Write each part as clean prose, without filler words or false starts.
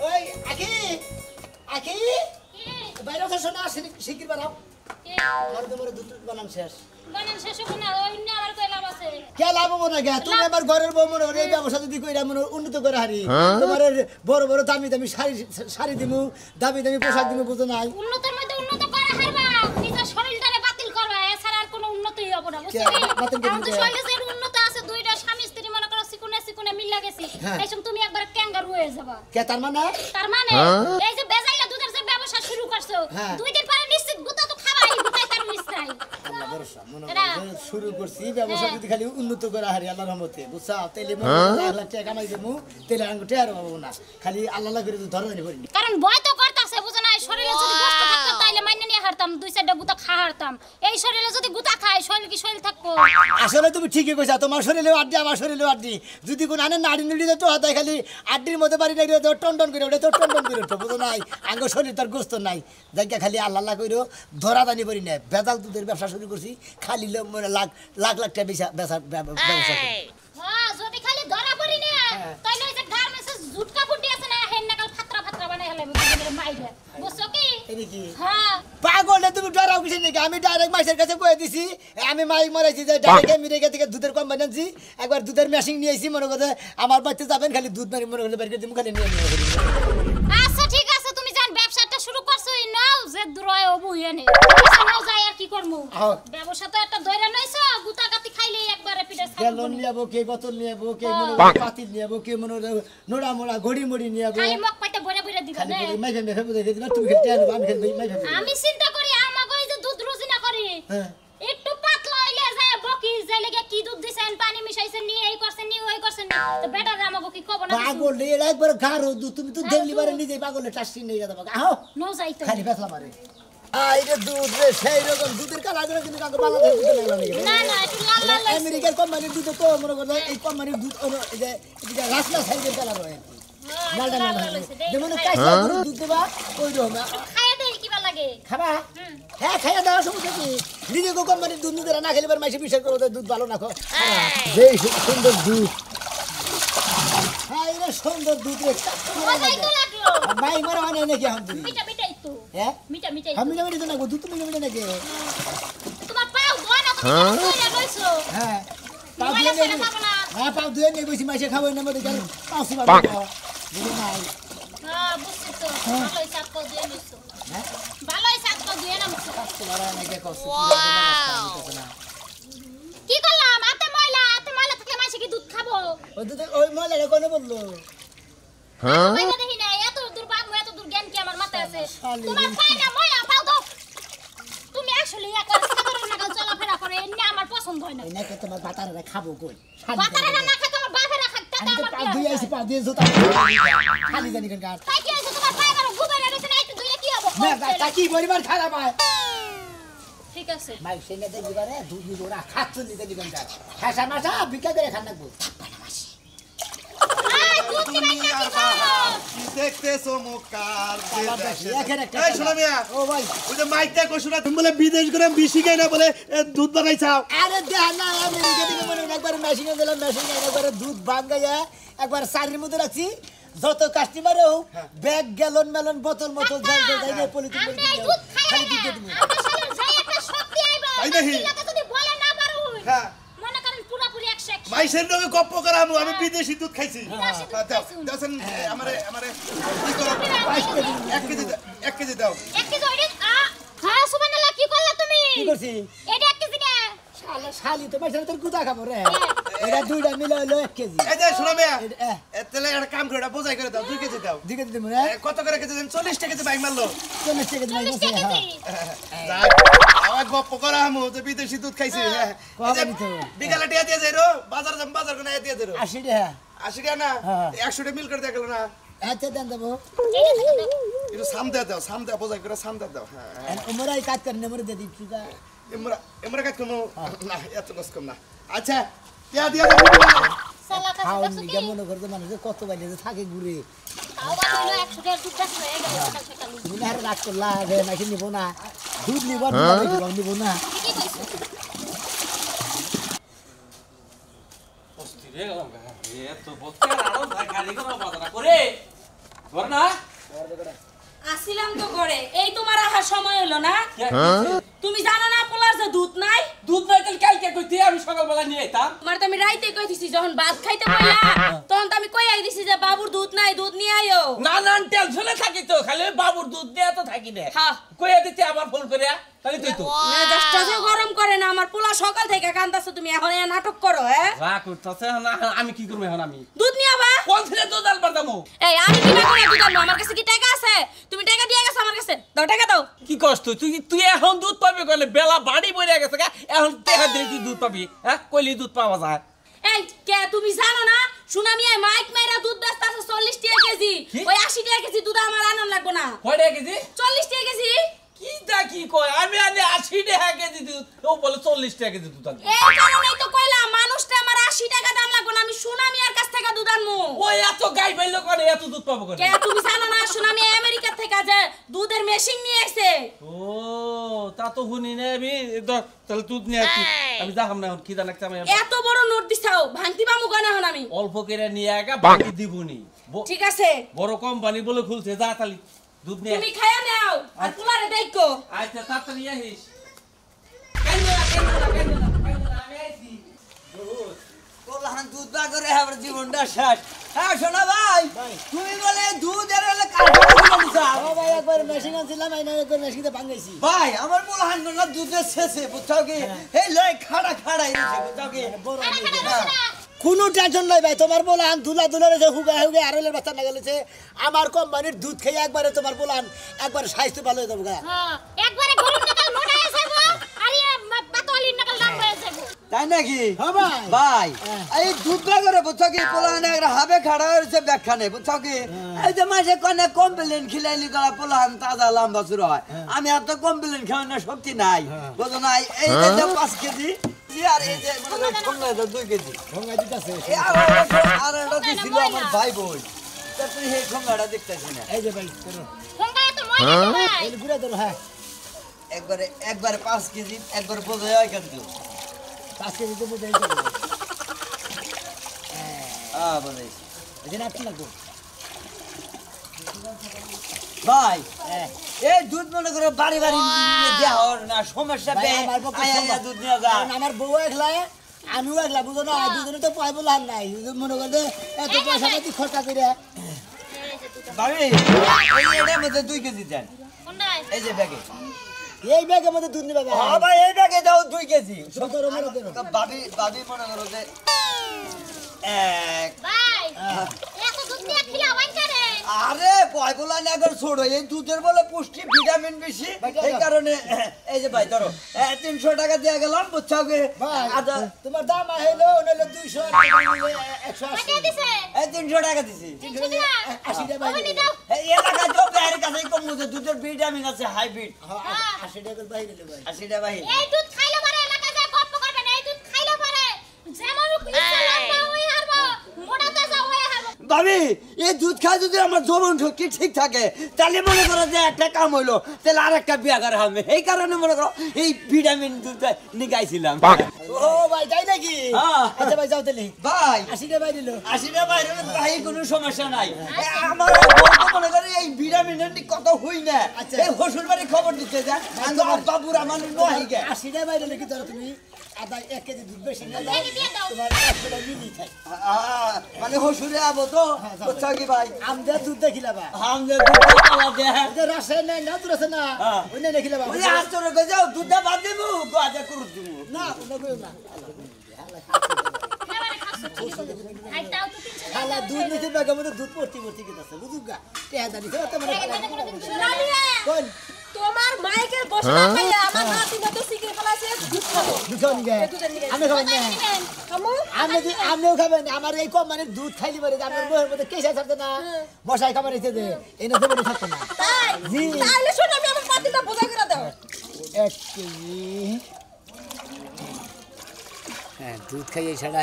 ওই আকি আকি বাইরে তো শোনা শিগগির বানাও আর তোমার দুধ বানান শেষ না অন্য আর কই লাভ আছে কে লাভ হবে না গে তুমি আমার ঘরের বউ মনে এই ব্যবসা যদি কইরা মনে উন্নত করে হারি তোমার বড় বড় দামি দামি শাড়ি দিমু দামি দামি পোশাক দিমু বুঝো নাই উন্নতের মধ্যে উন্নত করা হারবা নিজের শরীরটারে বাতিল করবা এছাড়া আর কোনো উন্নতিই হবে না বুঝছিস আমার তো শরীরে যে উন্নত আছে দুইটা স্বামী স্ত্রী মনে করো সিকুনে মিল গেছি এইসব তুমি একবার ক্যাঙ্গারু হয়ে যাবা কে তার মানে এই যে বেজাইলা দুধের যে ব্যবসা শুরু করছো দুই দিন পরে নিশ্চিত গুতা তো খাবাই গুতাই তার মিস নাই আল্লাহ ভরসা মনে শুরু করছি ব্যবসা যদি খালি উন্নত করে হারি আল্লাহর রহমতে বুঝছা তাইলে মনে 1 লাখ টাকা কামাই দেবো তাইলে আঙ্গুটে আর পাবো না খালি আল্লাহ করে ধরে জানি করিনি কারণ ভয় তো করতাছে বুঝো না শরীরে যদি গোশত থাকতো তাইলে মাইনে নিয়ে হারতাম 2-4টা গুতা খা হারতাম এই শরীরে যদি গুতা খায় শরীর কি শরীর থাকবো আসলে তুমি ঠিকই কইছা তোমার শরীরেও আড্ডি আমার শরীরেও আড্ডি যদি কোন আনে নাড়ি নুড়ি তো হাতে খালি আড্ডির মধ্যে বাড়ি নাই তো টন করে ওটা তো টন করে ওঠো বুঝো নাই আঙ্গ শরীর তার গোস্ত নাই জায়গা খালি আল্লাহ কইরো ধরা দানি করি না ভেজাল দুধের ব্যবসা শুরু করছি খালি লাখ লাখ লাখ টাকা ব্যবসা হ্যাঁ যদি খালি ধরা পড়ি না তাইলে এই যে গার্মেন্টস জুট কাপড় দিয়েছে না হেন নাকাল ফাতরা বানাই হলে মাইরে বুঝছো কি এই কি হ্যাঁ পাগলে তুমি ডরাও কিছু নাকি আমি ডাইরেক্ট মাইসের কাছে কয়ে দিছি আমি মাইক মারাইছি যে ডাইরেক্ট আমেরিকা থেকে দুধের কোম্পানি আনছি একবার দুধের মেশিন নিয়ে আইছি মনে কথা আমার বাড়িতে যাবেন খালি দুধ মারি মনে করে বের করে দিমু খালি নিয়ে আচ্ছা ঠিক আছে তুমি জান ব্যবসাটা শুরু করছো নাও যে দূরয় হবু এনে নাও যাই আর কি করমু ব্যবসা তো একটা ধইরা লইছো গুতাগাতি খাইলে একবারে পিঠে ছাড়বো বেলন নিয়াবো কে বোতল নিয়াবো কে মনে পাতিল নিয়াবো কে মনে নোড়া মোড়া ঘড়ি মুড়ি নিয়াবো খালি মক পাইতে বড় দিবা খালি না মাইফে মেফে বুঝে দিবা তুমি খেতে আনো আমি খেতে মাইফে আমি চিন্তা করি আমাগো এই যে দুধ রুজি না করি হ্যাঁ একটু পাতলা হইলে যায় বকি যে লাগা কি দুধ দিছেন পানি মিশাইছেন নি এই করছেন নি ওই করছেন তো বেটা আমাগো কি কব না পাগল এর একবার গারো দুধ তুমি তো দেখলি বারে নিজে পাগলে টাসি নিয়ে যাবা আও নো যাইতো খালি ফেসলা মারে আইরে দুধ রে সেই রকম দুধের কালার করে কিন্তু কাকে বাংলাদেশ দুধ লাগলো নাকি না না একটু লাল লাল আমেরিকার কোম্পানির দুধ তো মনে করে এই কোম্পানির দুধ এই যে এটা রাসনা সাইজের কালার হয় মালটা না যেমন কাঁচা দুধ দেবা ওই রকম খায়া দেই কিবা লাগে খাবা হ্যাঁ খাইয়া দেওয়া সমস্যা কি নিজে কোম্পানির দুধ নিতে না খেলে মাইসে বিশ্বাস করো দুধ ভালো না খো যে সুন্দর দুধ হ্যাঁ এটা সুন্দর দুধ রে মজাই তো লাগলো মাই মারা হয় নাকি এখন তুমি মিঠা মিঠাই তো হ্যাঁ মিঠা আমি মিঠা মিঠা না দুধ তুমি মিঠা নাকি তোমার পাও দোয়া না তুমি কইরা লইছো হ্যাঁ পাও দিয়ে দিয়ে হ্যাঁ পাও দিয়ে নিয়ে বসি মাইসে খাবো না মধ্যে গেল পাঁচি বাবা বুঝো নাই হ্যাঁ বুঝছি তো ভালোই চাপ কো দিয়ে লইছো হ্যাঁ ভালোই চাপ কো দিয়ে না মুছো তোমারা নাকি কষ্ট কি করলাম আতে ময়লা থাকলে মাইসে কি দুধ খাবো ওই ময়লাটা কোনে বললো হ্যাঁ বাইরে দেখি না এত দূর বাপ এত দূর জ্ঞান কি আমার মাথায় আছে তোমার পায় না ময়লা পাও দাও তুমি আসলে একবার সাধারণ নাগাল চলাফেরা করে এমনি আমার পছন্দ হয় না নাকি তোমার বাতারা খাবো কই বাতারা না খায় তোমার বাপেরা খায় তাতে আমার পা দুই আইছি পা দিয়ে জুতা খালি জানি কেন কার তাই কি আছে তোমার পায় আর গুবারে রইছে না একটু দুইটা কি হবে না তা কি পরিবার খারাপ হয় ঠিক আছে মাই সেনে দেখি বারে দুই জোড়া খাচ্ছ নিতে দিবেন কার খাসা মাসা বিকা করে খান নাকবো দেখতেছো মুকার এই শোনো মিয়া ও ভাই ওই যে মাইকটা কইছনা তুমি বলে বিদেশ করে বিশি গাই না বলে দুধ বানাইছাও আরে দেখ না আমি নিজে থেকে মনে একবার মেশিনে দিলাম মেশিনে একবার দুধ ভাঙাইয়া একবার সারির মধ্যে রাখছি যত কাস্টমার হোক ব্যাগ গ্যালন মেলন বোতল মতো যাই যাই পলিথিন খালি দুধ দিবি আমার শরীরে যাই একটা শক্তি আইবা তাই দেখি যদি বলে না পারো হ্যাঁ মনে করেন পুরোপুরি 100 মাইসের লগে গপ্প করামু আমি বিদেশি দুধ খাইছি দাও আমারে কি করো 1 কেজি দাও 1 কেজি ওইটা হ্যাঁ সুবহানাল্লাহ কি করলা তুমি কি করছি এটা 1 কেজি না শালা শালি তো মাইসের তোর কুদা খাবো রে এটা দুইটা মিলে হলো 1 কেজি এই যে শোনো মিয়া তাহলে একটা কাম করে এটা বোঝাই করে দাও 2 কেজি দাও দিকে দিতে মনে কত করে কেজি দেন 40 টাকা কেজি বাইক মারলো 40 টাকা দিই বসে হ্যাঁ আমার গপ্প করামু যে বিদেশি দুধ খাইছি বিকালে টিয়া দিয়ে যাই রো বাজার করে দিয়ে যাই রো 80 টাকা 80 টাকা না 100 টাকা মিল করে দেখলো না আচ্ছা দেন দেবো এটা সামদা দাও সামদা বোঝাই করে সামদা দাও হ্যাঁ উমরাই কাজ করনে মরে দিদি চুকা এমরা কাজ কোনো না এত কষ্ট কম না আচ্ছা টিয়া দিয়া দাও সালা কাছে খাওন দেখছো নিকে মনে করতে মানুষ কত বাইলে যে থাকে ঘুরে তাও বানাইলো 100 টাকা দুধ দাস হয়ে গেল সকাল সকাল তুমি না রাত করলা রে নাকি নিব না দুধ নিব না নিব না কি কইছো অস্থির হয়ে গেলাম এ তো বক্কা আরো গাড়ি করা বাজার করে ধর না আসিলাম তো করে এই তোমার আসার সময় হলো না তুমি জানো না পোলার যে দুধ নাই দুধ নাই তাহলে কালকে কইতে আমি সকালবেলা নিয়ে আইতাম তোমার তো আমি রাইতে কইতেছি যখন ভাত খাইতে বললা তখন তো আমি কই আই দিছি যে বাবুর দুধ নাই দুধ নিয়ে আইও না না টেনশনে থাকি তো খালি বাবুর দুধ দিয়ে তো থাকি না হ্যাঁ কইয়া দিতে আবার ফোন করিয়া তাহলে তুই তো মেজাজটা যে গরম করে না আমার পোলা সকাল থেকে কান্দাছো তুমি এখন এ নাটক করো হ্যাঁ রাগ করতেছে না আমি কি করব এখন আমি দুধ নিয়ে আবা কোন ছেলে দুধ আনবার দামু এই আমি কি করে দুধ আনবো আমার কাছে কি টাকা আছে তুমি টাকা দিয়ে গেছো আমার কাছে দাও টাকা দাও কি কষ্ট তুই তুই এখন দুধ পাবি কইলে বেলা বাড়ি বইরা গেছে এখন টাকা দিলে তুই দুধ পাবি হ্যাঁ কইলি দুধ পাওয়া যায় এই কে তুমি জানো না সুনামিয়া মাইক মাইরা দুধ বেচতা আছে 40 টাকা কেজি ওই 80 টাকা কেজি দুধ আমার আনন্দ লাগবে না কয় টাকা কেজি 40 টাকা কেজি কি কয় আমি আনি 80 টাকা কেজি দুধ ও বলে 40 টাকা কেজি দুধ আনবে এই কারণেই তো কইলাম মানুষটা আমার 80 টাকা দাম লাগবে না আমি সুনামিয়ার কাছ থেকে দুধ আনমু ওই এত গাই বাইলো করে এত দুধ পাবো করে কে তুমি জানো না সুনামি আমেরিকা থেকে যে দুধের মেশিন নিয়ে আইছে ও তা তো শুনি না আমি তাহলে দুধ নিয়ে আসি আমি যাহাম না খিদা লাগছে আমি এত বড় নোট দিছাও ভাঙতি বামু গনা হন আমি অল্প করে নিয়ে আগা বাকি দিবনি ঠিক আছে বড় কোম্পানি বলে খুলছে যা তালি দুধ নিয়ে তুমি খায়া নাও আর পুলারে দেখো আচ্ছা তাড়াতাড়ি আসিস আমি আইছি বললাম দুধ না করে আমার জীবনটা শেষ হ্যাঁ শোনা ভাই তুমি বলে দুধ এর হলে ভাই একবার মেশিন আনছিলাম একবার মেশিনতে ভাঙাইছি ভাই আমার বলহান না দুধের শেষে বুঝছো কি এই লয় খাড়া খাড়াই রয়েছে বুঝছো কি কোনো টেনশন নাই ভাই তোমার বলান দুলা দুলা রয়েছে হুগা হুগে আরলের বাচ্চা না গেলেছে আমার কোম্পানির দুধ খেয়ে একবারে তোমার বলান একবার স্বাস্থ্য ভালো হয়ে যাবো গা একবারে গরুর নাকাল মোটা হয়ে যাবো আর ইয়া পাতলির নাকাল দাম হয়ে যাবো তাই নাকি হ্যাঁ ভাই ভাই এই দুধ না করে বুঝছো কি পোলাহান একটা হাবে খাড়া হয়েছে ব্যাখ্যা নেই বুঝছো কি এই যে মাসে কনে কমপ্লেন খিলাইলি করা পোলাহান তাজা লম্বা শুরু হয় আমি এত কমপ্লেন খাওয়ার না শক্তি নাই বুঝো না এই যে 5 কেজি আর এই যে মনে 2 কেজি ভঙ্গা দিতেছে আর এটা দিছিল আমার ভাই বোন তা তুই এই ঠোঙ্গাটা দেখতেছিস না এই যে ভাই করো ফোনটা তো ময়লা তো ভাই এই গুড়া ধরো হ্যাঁ একবারে 5 কেজি একবার বোঝা হয় কিন্তু 5 কেজি তো বুঝাই যাবে হ্যাঁ বোঝাই এই যে নাকি লাগবো ভাই এই দুধ মনে করে বাড়ি বাড়ি দেওয়া হয় না সমস্যা ভাই, পেয়ে আমার পক্ষে আয়া সম্ভব। দুধ নিয়ে যা কারণ আমার বউ একলা আমিও একলা বুঝো না দুজনে তো পাই বললাম নাই মনে করলে এত পয়সা পাতি খরচা করে ভাবি এই এটার মধ্যে 2 কেজি দেন কোনটা এই যে ব্যাগে এই ব্যাগের মধ্যে দুধ নিবে ভাই হ্যাঁ ভাই এই ব্যাগে দাও 2 কেজি সতেরো মনে করো ভাবি মনে করো যে এক ভাই এত দুধ দিয়ে খিলা বাইন করে আরে কয়গুলা না করে ছোড়ো এই দুধের বলে পুষ্টি ভিটামিন বেশি এই কারণে এই যে ভাই ধরো 300 টাকা দিয়ে গেলাম বুঝছো কি ভাই আচ্ছা তোমার দাম হইলো নইলে 200 180 কত দিছে এই 300 টাকা দিছি 300 টাকা 80 টাকা ওনি দাও এই এলাকা তো বাইরের কাছে কম বুঝে দুধের ভিটামিন আছে হাইব্রিড 80 টাকা বাইরে নিলে ভাই 80 টাকা ভাই এই দুধ খাইলে পরে এলাকা যায় গপ্প করবেন এই দুধ খাইলে পরে যেমন ইচ্ছা লম্বা হয়ে হারবো মোটা তাজা হয়ে হারবো ভাবি এই দুধ খাই যদি আমার যৌবন শক্তি ঠিক থাকে তাহলে মনে করো যে একটা কাম হইলো তাহলে আরেকটা বিয়া করা হবে এই কারণে মনে করো এই ভিটামিন দুধটা নিগাইছিলাম ও ভাই তাই নাকি হ্যাঁ। আচ্ছা ভাই যাও তাহলে ভাই 80 টাকা বাইরে নিলো 80 টাকা বাইরে ভাই কোনো সমস্যা নাই আমার বউ তো মনে করে এই ভিটামিনের কত হই না আচ্ছা। এই শ্বশুর বাড়ি খবর দিতে যা আমি আব্বা বুড়া মানুষ নয় গে 80 টাকা বাইরে নাকি ধরো তুমি আধা 1 কেজি দুধ বেশি না এই দিয়ে দাও তোমার 100 টাকা মিলি খাই মানে শ্বশুরে আবো তো বুঝছো কি ভাই আমদের দুধ দেখিলা বা আমাদের দুধটা পালা দে যে রাসে নাই না দূর আছে না হ্যাঁ। ওই না দেখিলা বা ওই আস্তর গে যাও দুধটা বাদ দেবো গাজা করে দেবো না ওটা কইও না এবারে খাসু আই দাও তো 300 টাকা খালা দুধ নিতে ব্যাগের মধ্যে দুধ ভর্তি ভর্তি গেছে বুঝুগা টেহা জানি তো তোমার রামিয়া কোন তোমার মাইকে বসে না খাইয়া আমার নাতি মতো শিখে ফেলাছে দুধ খাবো দুজন গে আমি খাবেন না আমু আমিও খাবেন আমার এই কম মানে দুধ খাইলি পারে আমার বউয়ের মধ্যে কেসা থাকতে না মশাই খাবার এসে দে এনে দেবো থাকতো না তাই জি তাইলে শোনো আমি আমার পাতিটা বোঝা করে দাও 1 কেজি হ্যাঁ দুধ খাইয়ে ছাড়া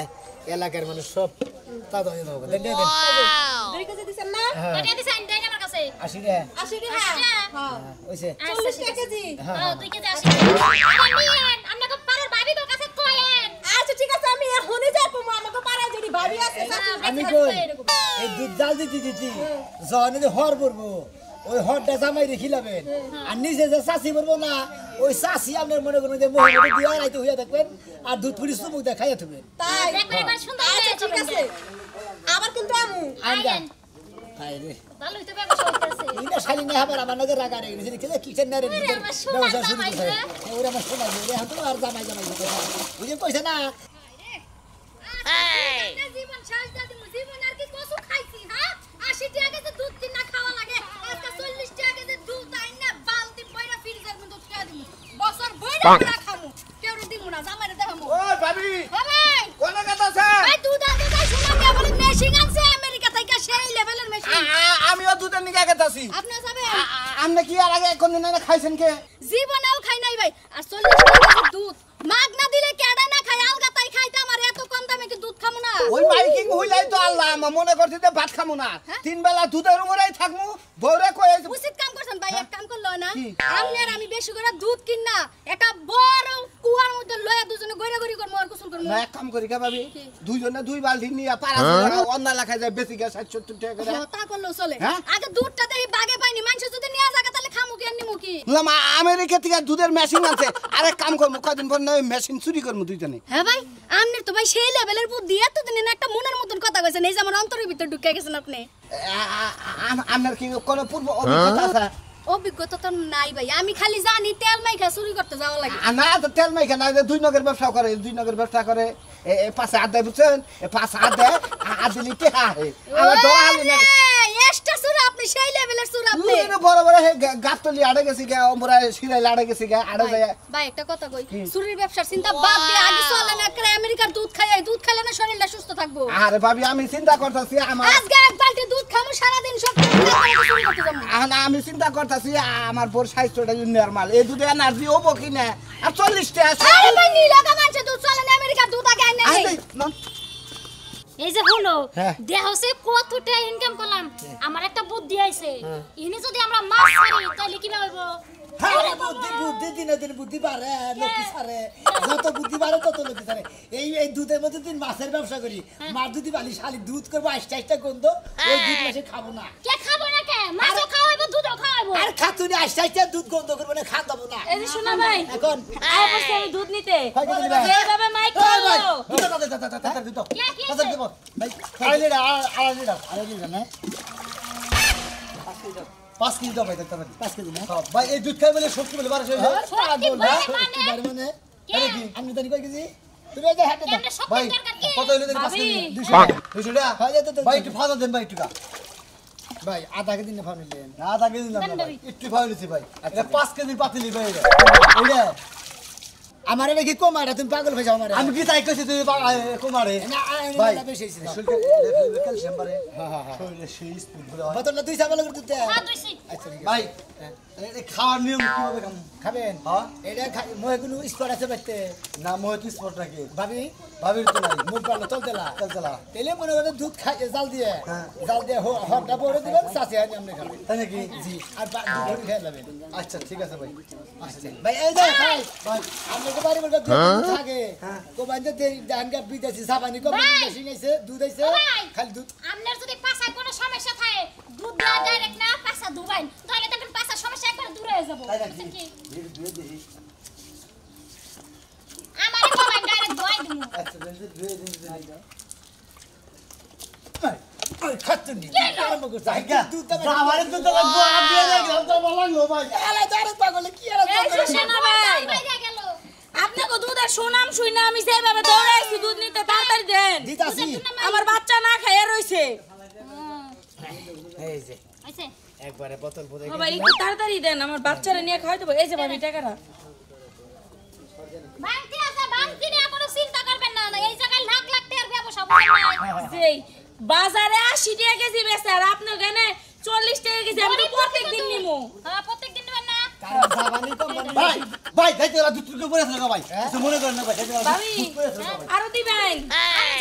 এলাকার মানুষ সব তাজা হয়ে যাবে দেন দেন 2 কেজি দিছেন না ওটা দিছে আইন দেন আমার কাছে 80 টাকা 80 টাকা হ্যাঁ ওইছে 40 টাকা কেজি হ্যাঁ 2 কেজি 80 টাকা নিয়েন আপনাকে পাড়ার ভাবি তো কাছে কয়েন আচ্ছা ঠিক আছে আমি এখনই যাবো আমাকে পাড়ায় যদি ভাবি আছে আমি কই এই দুধ জাল দিতে দিতে যখন এই হর পড়বো ওই হরটা জামাই রেখে লাবেন আর নিজে যে চাষি পড়বো না ওই চাষি আপনার মনে করবেন যে মোহাম্মদ দিয়ে রাইতে হইয়া থাকবেন আর দুধ পুরি চুমুক দিয়ে খাইয়া থাকবেন তাই দেখবেন এবার সুন্দর আচ্ছা ঠিক আছে আবার কিন্তু আমু আইলেন খাই রে ভালোই তো ব্যবসা হইতাছে এটা শালি না আবার আমার নজর রাগা রেখে দিয়েছে কি কিচেন না রে আমার সোনা ব্যবসা শুরু জামাই করে রে। ওরে আমার শোনা রে এখন তো আর জামাই জামাই বুঝে কইছে না এই জীবন শেষ দাদি জীবন আর কি কসু খাইছি হ্যাঁ 80 টাকা যে দুধ কিনা খাওয়া লাগে আজকে 40 টাকা যে দুধ আইনা বালতি পয়রা ফ্রিজের মধ্যে উঠা দিমু বছর বইরা খামু কেউ দিমু না জামাইরে দেখামু ও ভাবি ভাই কোন কথা আছে ভাই দুধ আনতে যাই শোনা আমি আবার মেশিন আনছে আমেরিকা থেকে সেই লেভেলের মেশিন আমিও দুধের নিকে গেতাছি আপনি যাবেন আপনি কি আর আগে কোনদিন না খাইছেন কে জীবনেও খাই নাই ভাই আর 40 টাকা দুধ মাগ না দিলে কেডা না খাই আলগা তাই খাইতে আমার এত কম দামে কি দুধ খামু না ওই মাইকিং হইলাই তো আল্লাহ আমার মনে করছি যে ভাত খামু না তিন বেলা দুধের উপরেই থাকমু বউরে কই উচিত কাম করছেন ভাই এক কাম করলো না আমি বেশি করে দুধ কিন না একটা বড় কুয়ার মধ্যে লয়া দুজনে গইরা গড়ি করমু আর কুসুল করমু না এক কাম করি কে ভাবি দুইজনে দুই বালতি নিয়ে পারা অন্য এলাকায় যায় বেশি গে 60-70 টাকা করে তা করলো চলে হ্যাঁ? আগে দুধটা দেই বাগে পাইনি মানুষ যদি নিয়ে যাবে তাহলে খামু কি আর নিমু কি বললাম আমেরিকা থেকে দুধের মেশিন আছে আরেক কাম করবো কদিন পর নয় মেশিন চুরি করবো দুইজনে হ্যাঁ ভাই আমনের তো ভাই সেই লেভেলের বুদ্ধি এত দিন একটা মনের মতন কথা কইছেন এই যে আমার অন্তরের ভিতর ঢুকে গেছেন আপনি আপনার কি কোনো পূর্ব অভিজ্ঞতা আছে অভিজ্ঞতা তো নাই ভাই আমি খালি জানি তেল মাইখা চুরি করতে যাওয়া লাগে না তো তেল মাইখা না যে দুই নগর ব্যবসা করে দুই নগর ব্যবসা করে পাশে হাত দেয় বুঝছেন পাশে হাত দেয় হাত দিলি টেহা আমার ধরা হালি না এস্টা সুর আপনি সেই লেভেলের সুর আপনি বড় বড় গাতলি আড়ে গেছি গে আমরা সিরাইল আড়ে গেছি গে আড়ে যায় ভাই একটা কথা কই চুরির ব্যবসার চিন্তা বাদ দিয়ে আগে চলেন একটা আমেরিকার দুধ খাই দুধ খাইলে না শরীরটা সুস্থ থাকবো আরে ভাবি আমি চিন্তা করতেছি আমার আজকে এক বালতি দুধ খামু সারা দিন সব চুরি করতে যাবো আমি চিন্তা করতেছি আমার বোর স্বাস্থ্যটা নরমাল এই দুধে এনার্জি হবো কি না আর 40 টাকা আরে ভাই নীলকা মানছে দুধ চলেন আমেরিকার দুধ আগে আইনা নেই এই যে হলো দেহ সে কতটা ইনকাম করলাম আমার একটা বুদ্ধি আইছে ইনি যদি আমরা মাছ ছাড়ি তাহলে কি হইব আরে বুদ্ধি বুদ্ধি দিনে দিন বুদ্ধি বাড়ে লোকি ছাড়ে যত বুদ্ধি বাড়ে তত লোকি ছাড়ে এই দুধের মধ্যে দিন মাছের ব্যবসা করি মাছ দুধি বালি শালি দুধ করবো 80-80টা গন্ধ ওই দুধ মাসে খাবো না কে খাবো না কে মাছও খাওয়াইবো দুধও খাওয়াইবো আর খাতুনি 80-80টা দুধ গন্ধ করবো না খাওয়া যাবো না এই যে শোনা ভাই এখন আয় বসে আমি দুধ নিতে কয় কেজি নিবা? এইভাবে মাইক এই ভাই, করো দুধ দাও, দাও, দুধ দাও। কে, কে কত দেবো? ভাই, আড়াই লিটার, আড়াই লিটার না? 5 কেজি দাও ভাই, দেখতে পারি। 5 কেজি না? ভাই, এই দুধ খাই বলে শক্তি বলে বারো শরীরে। শক্তি পাগল না? বলে শক্তি বাড়ে মানে? কে? আরে কি? আপনি জানি কয় কেজি? তুমি এই যে হাতে দাও। কেমনে শক্তির দরকার কি কত হইলো দেখি 5 কেজি ভাবি। 200 টাকা 200 টাকা ভাই, এত তো ভাই একটু ফাঁদা দেন ভাই একটু টাকা ভাই, আধা কেজি না ফাউনিলেন। না আধা কেজি না ভাই একটু ফাউল দিছি ভাই এটা 5 কেজি পাতিলি ভাই এটা এইটা আমার এটা কি কম এটা তুমি পাগল হয়ে যাও আমার আমি কি তাই কইছি তুই কুমারে না ভাই না বেশি হইছে না। শুলকে ক্যালসিয়াম বারে হ্যাঁ শরীরে সেই স্পিড বলে হয় বোতলটা দুই চামচ করে দিতে হাত ধুইছি আচ্ছা ঠিক আছে। ভাই এই খাওয়ার নিয়ম কিভাবে কাম খাবেন হ্যাঁ এটা মোহে কোনো স্পট আছে বাইতে না মহতি স্পট নাকি ভাবি ভাবির তো নাই মুখ পারলো চল দিলা চল চলা তেলে মনে করেন দুধ খাই জাল দিয়ে হ্যাঁ। জাল দিয়ে হরটা পরে দিবেন চাষি আনি আপনি খাবেন তাই নাকি জি আর দুধ ভরি খেয়ে নেবেন আচ্ছা ঠিক আছে ভাই আচ্ছা ভাই এই যে খাই ভাই আপনি তো বাড়ি বলতে দুধ থাকে কোবান যে জানগা বিদেশি সাবানি কোম্পানি ভাই। মেশিন আইছে দুধ আইছে ও ভাই। খালি দুধ আপনার যদি পাছা কোনো সমস্যা থাকে দুধ দেওয়া ডাইরেক্ট না পাছা দুবাইন তাহলে দেখবেন পাছা সমস্যা একবার দূরে হয়ে যাবো তাই নাকি বুঝছেন কি ধীরে দেখি আমারে কমাইন ডাইরেক্ট দোয়াই দিমু আচ্ছা ধীরে ধীরে ওই খাতুনি আরম্ভ করছে জায়গা দুধ তো আমারে তো লাগবো আর দিয়ে দে গেল তো বলা লাগলো ভাই আলা তারে পাগল কি আর এই যে শোনা ভাই বাইরে গেল আপনাকে দুধের সুনাম শুই না আমি সেইভাবে দৌড়াইছি দুধ নিতে তাড়াতাড়ি দেন দিতাছি আমার বাচ্চা না খাইয়া রইছে এই যে আইছে একবারে বোতল ভরে বাবা একটু তাড়াতাড়ি দেন আমার বাচ্চারা নিয়ে খাওয়াই দেবো এই যে ভাবি টাকাটা বাংতি আছে বাংতি নিয়ে কোনো চিন্তা করবেন না এই জায়গায় লাখ লাখ টাকার ব্যবসা বলেন যেই বাজারে 80 টাকা কেজি বেচে আর আপনি ওখানে 40 টাকা কেজি আমি তো প্রত্যেকদিন নিমু হ্যাঁ প্রত্যেকদিন নেবেন না কারণ সাবানি কোম্পানি ভাই ভাই যাইতে ওরা দুধ টুকু পড়ে থাকা ভাই কিছু মনে করেন না ভাই যাইতে ওরা ভাবি দুধ পড়ে থাকা ভাই আরো দিবেন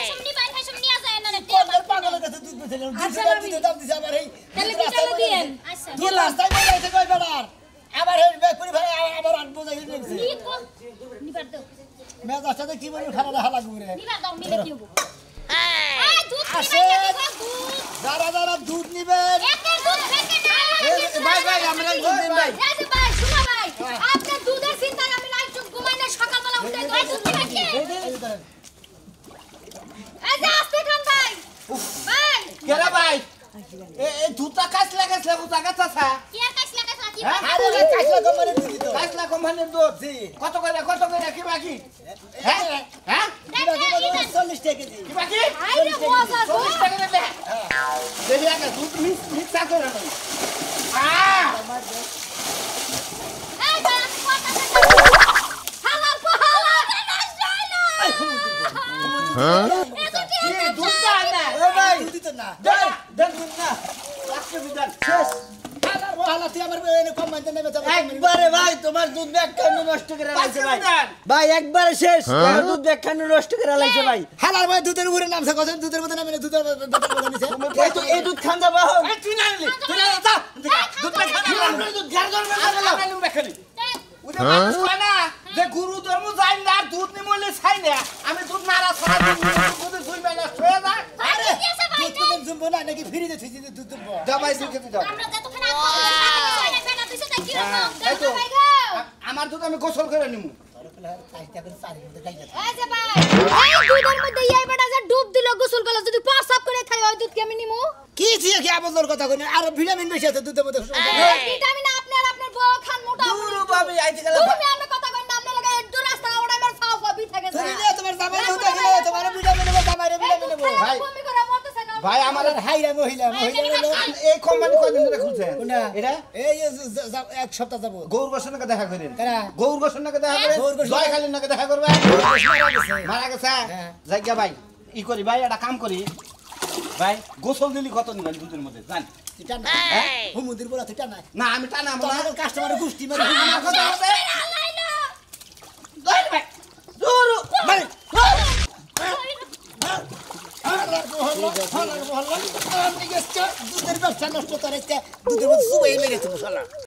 শুননি বাইরে ভাই শুননি আছে না কোম্পানি পাগলের কাছে দুধ বেচে নিলাম আচ্ছা, 200 টাকা ভাবি। দুধের দাম দিছে আবার এই তাহলে বিটালে দিয়েন আচ্ছা দুধ রাস্তায় বের হইছে কই বেড়ার আবার এই বেকুরি ভাই আবার আট বোঝাই নিয়েছে কি কো নিবার দাও মেজার সাথে কি বলি খারাপ হালা ঘুরে নিবার দাও নিলে কি হবো দুধ আসে। যারা যারা দুধ নিবেন একের দুধ ফেকে না ভাই আমরা দুধ দিন ভাই এই যে ভাই শুনো ভাই আপনার দুধের চিন্তায় আমি রাত চুপ ঘুমাই না সকালবেলা উঠে দুধ দিবেন কি এই যে আস্তে খান ভাই ভাই কেরা ভাই এ দুধটা কাছলা বুঝা গেছে কি আর কাছ লাগা সাথী আরে ভাই কাছলা কোম্পানির দুধ দিত কাছলা কোম্পানির দুধ জি কত করে কি বাকি হ্যাঁ হ্যাঁ কিলো 40 টাকা কেজি কি বাকি আইরে মজা গো 40 টাকা দে দেখি আগে দুধ মিক্স করে নাও এই ভাই আমি কথা হালাল পাহালা না যাইলা কি দুধটা না ও ভাই দুধ দিত না দেন দুধ না লাস্টে বিদান শেষ হালার বহালা তুই আমার এনে কম মানতে নেবে যাবে একবারে ভাই তোমার দুধ ব্যাখ্যানো নষ্ট করে লাইছে ভাই দেন ভাই একবারে শেষ তোমার দুধ ব্যাখ্যানো নষ্ট করে লাইছে ভাই হালার ভাই দুধের উপরে নামছে কত দুধের মধ্যে নামে দুধের মধ্যে নিছে এই দুধ খান যাবা হোক এই তুই না নিলি তুই না যা দুধটা খানা দুধ ঘর ঘর আমি বেখালি ওটা মানুষ কয় না যে গুরু ধর্ম যাই না দুধ নিমলে ছাই না আমি দুধ নারা ছাড়া দুধ দুই বেলা ছয়ে যায় আরে দুধ তুমি জুমবো না নাকি ফ্রিতে থুইছি দুধ জুমবো যা ভাই দুধ খেতে যাও আমরা যতক্ষণ আগে বেটা দিছে তাই কি রকম এই তো। দেখো ভাই গো আমার দুধ আমি গোসল করে নিমু এই যে ভাই এই দুধের মধ্যে এই বেটা যে ডুব দিল গোসল করলো যদি প্রসাব করে খাই ওই দুধ কেমন নিমু কি ছিল কি আবল কথা কই আর ভিটামিন বেশি আছে দুধের মধ্যে ভিটামিন আপনার বউ খান মোটা গুরু বাবি আইতে গেল তুমি আমরা কথা কই না আপনার লাগে একটু রাস্তা ওড়াই মার ফাও ফাও বিথা গেছে তুমি নিয়ে তোমার জামাই দুধ গেলে তোমার ভিটামিন নেবো জামাইরে ভিটামিন নেবো ভাই। তুমি করে বলতেছ না ভাই আমার হাইরা মহিলা এই কোম্পানি কয়দিন ধরে খুলছেন কোনটা এটা এই এক সপ্তাহ যাবো গৌর গোসল নাকি দেখা করেন কারা? গৌর গোসল নাকি দেখা করেন গৌর গোসল- জয় খালি নাকি দেখা করবে মারা গেছে হ্যাঁ। জায়গা ভাই ই করি ভাই একটা কাম করি ভাই গোসল দিলি কত নিবেন দুধের মধ্যে জান এটা না হুমুদির বলা এটা না না আমি টানা না তোমার কাস্টমারের গোষ্ঠী মারি আমার কথা হচ্ছে আল্লাহ দই ভাই দূর ভাই দুধের ব্যবসা নষ্ট করে দুধের মধ্যে সুবাই মেরে তুমি শালা